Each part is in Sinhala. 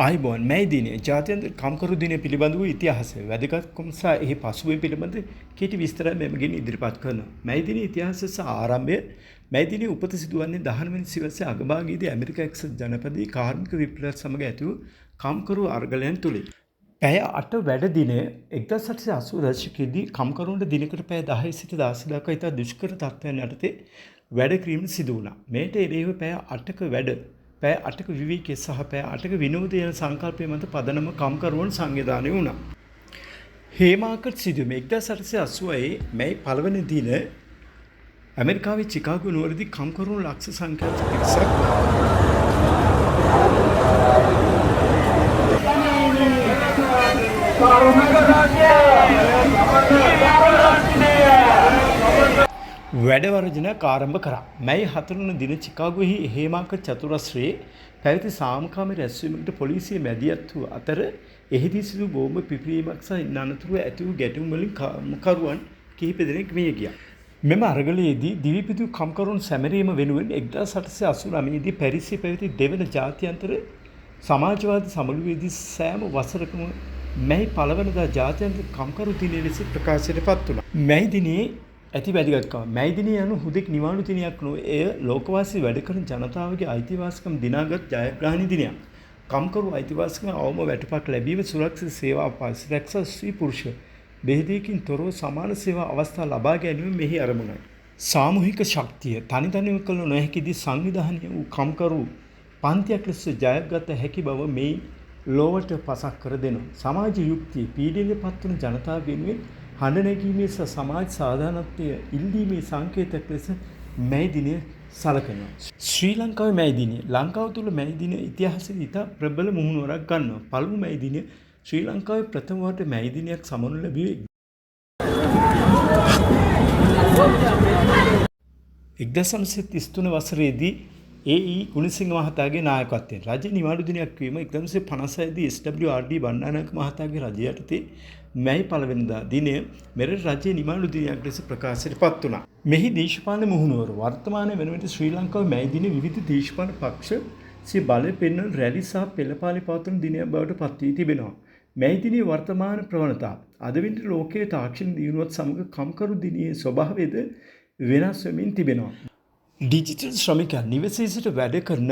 ආයිබෝන් මැයි දිනය ජාත්‍යන්තර කම්කරු දිනය පිළිබඳ වූ ඉතිහාසය වැදගත්කම සහ එහි පසුබිම පිළිබඳ කෙටි විස්තරයක් මෙමගින් ඉදිරිපත් කරනවා. මැයි දිනයේ ඉතිහාසය සහ ආරම්භය මැයි දිනයේ උපත සිදුවන්නේ 19 වෙනි සියවසේ අගභාගයේදී ඇමරිකා එක්සත් ජනපදයේ කාර්මික විප්ලවයත් සමග ඇති වූ කම්කරු අර්ගලයන් තුලින්. පැය 8 වැඩ දිනය 1880 දශකයේදී කම්කරුන්ට දිනකට පැය 10 සිට 16 දක්වා ඉතා දුෂ්කර තත්ත්වයන් යටතේ වැඩ කිරීම සිදු වුණා. මේට එරෙහිව පැය 8ක වැඩ පැය 8ක විවේකයේ සහ පැය 8ක විනෝදය යන සංකල්පය මත පදනම කම්කරුවන් සංවිධානය වුණා. හේමාකට් සිදුවීම 1880 මැයි 1 වෙනි දින ඇමරිකාවේ චිකාගෝ නුවරදී කම්කරුවන් ලක්ෂ සංඛ්‍යාත පිරිසක් වැඩ වර්ජනයක් ආරම්භ කරා. මැයි 4 වන දින චිකාගෝහි හේමාකට් චතුරස්‍රයේ පැවති සාමකාමී රැස්වීමකට පොලිසිය මැදිහත් වූ අතර එහිදී සිදු බෝම්බ පිපිරීමක් සහ ඉන් අනතුරුව ඇති වූ ගැටුම් වලින් කම්කරුවන් කිහිප දෙනෙක් මිය ගියා. මෙම අරගලයේදී දිවිපිදු කම්කරුවන් සැමරීම වෙනුවෙන් 1889 දී පැරිසියේ පැවති දෙවන ජාත්‍යන්තර සමාජවාදී සමුළුවේදී සෑම වසරකම මැයි 1 වෙනිදා ජාත්‍යන්තර කම්කරු දිනය ලෙස ප්‍රකාශයට පත් වුණා. මැයි දිනයේ ඇති වැදගත්කම මැයි දිනය යනු හුදෙක් නිවාඩු දිනයක් නොව එය ලෝකවාසී වැඩ කරන ජනතාවගේ අයිතිවාසිකම් දිනාගත් ජයග්‍රහණී දිනයක්. කම්කරු අයිතිවාසිකම් අවම වැටුපක් ලැබීම සුරක්ෂිත සේවා පරිසරක්ෂ ස්ත්‍රී පුරුෂ බෙහෙදයකින් තොරව සමාන සේවා අවස්ථා ලබා ගැනීම මෙහි අරමුණයි. සාමූහික ශක්තිය තනිතනිව කළ නොහැකිදී සංවිධානය වූ කම්කරු පන්තියක් ලෙස ජයගත හැකි බව මේ ලෝවට පසක් කර දෙනවා. සමාජ යුක්තිය පීඩනයට පත්වන ජනතාව වෙනුවෙන් හඬ නැගීමේ සහ සමාජ සාධාරණත්වය ඉල්ලීමේ සංකේතයක් ලෙස මැයි දිනය සලකනවා. ශ්‍රී ලංකාවේ මැයි දිනය ලංකාව තුළ මැයි දිනය ඉතිහාසයේ ඉතා ප්‍රබල මුහුණුවරක් ගන්නවා. පළමු මැයි දිනය ශ්‍රී ලංකාවේ ප්‍රථම වරට මැයි දිනයක් සමනු ලැබුවේ 1933 වසරේදී ඒ.ඊ. ගුණසිංහ මහතාගේ නායකත්වයෙන් රජ නිවාඩු දිනයක් වීම 1956 දී එස්.ඩබ්ලිව්.ආර්.ඩී. බණ්ඩාරනායක මහතාගේ රජය යටතේ මැයි 1 වෙනිදා දිනය මෙරට රජයේ නිවාඩු දිනයක් ලෙස ප්‍රකාශයට පත් වුණා. මෙහි දේශපාලන මුහුණුවර වර්තමානයේ වන විට ශ්‍රී ලංකාවේ මැයි දින විවිධ දේශපාලන පක්ෂ සිය බලය පෙන්වන රැලි සහ පෙළපාලි පවත්වන දිනයක් බවට පත් වී තිබෙනවා. මැයි දිනයේ වර්තමාන ප්‍රවණතාව අද විට ලෝකයේ තාක්ෂණ දියුණුවත් සමග කම්කරු දිනයේ ස්වභාවයද වෙනස් වෙමින් තිබෙනවා. ඩිජිටල් ශ්‍රමිකයන් නිවසේ සිට වැඩ කරන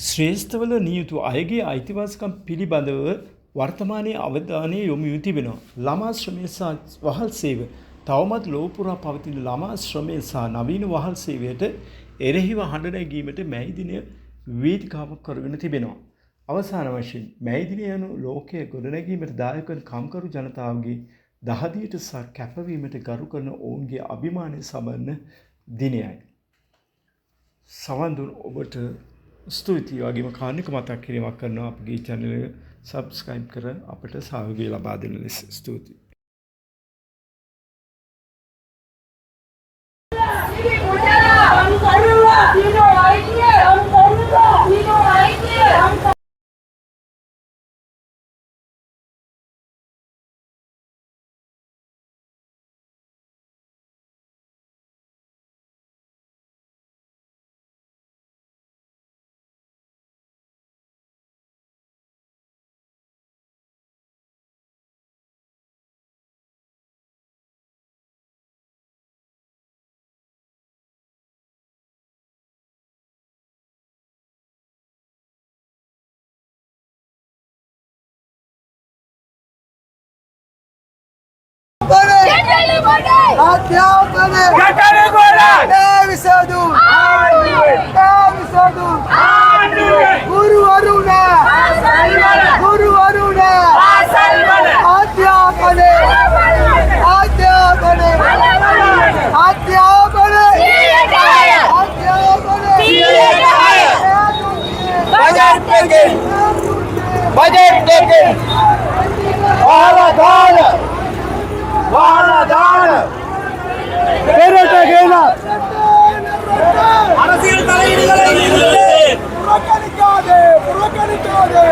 ශ්‍රේෂ්ඨවල නියුතු අයගේ අයිතිවාසිකම් පිළිබඳව වර්තමානයේ අවධානය යොමු වී තිබෙනවා. ළමා ශ්‍රමය සහ වහල් සේවය තවමත් ලොව පුරා පවතින ළමා ශ්‍රමය සහ නවීන වහල් සේවයට එරෙහිව හඬ නැගීමට මැයි දිනය වේදිකාවක් කරගෙන තිබෙනවා. අවසාන වශයෙන් මැයි දිනය යනු ලෝකයේ ගොඩනැගීමට දායක වන කම්කරු ජනතාවගේ දහදියට සහ කැපවීමට ගරු කරන ඔවුන්ගේ අභිමානය සමරන දිනයයි. සවන් දුන් ඔබට ස්තුතියි. වගේම කාර්නික මතක් කිරීමක් කරනවා අපගේ channel එක subscribe කර අපට සහයෝගය ලබා දෙන ලෙස ස්තුතියි.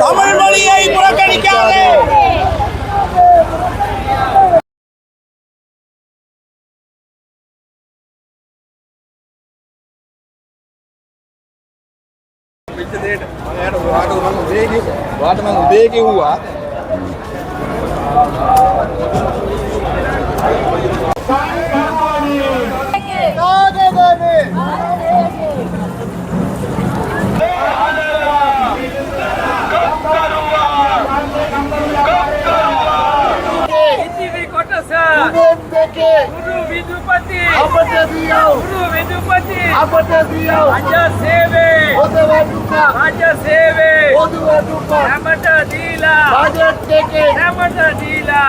தமிழ் மொழியை புறக்கணிக்காதே. වෙච්ච දෙයට. වාට මම උදේ කිව්වා. Guru Vidupati Raja Seve Raja Seve Ramata Dila Ramata Dila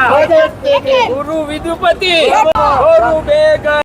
Guru Vidupati Guru Bega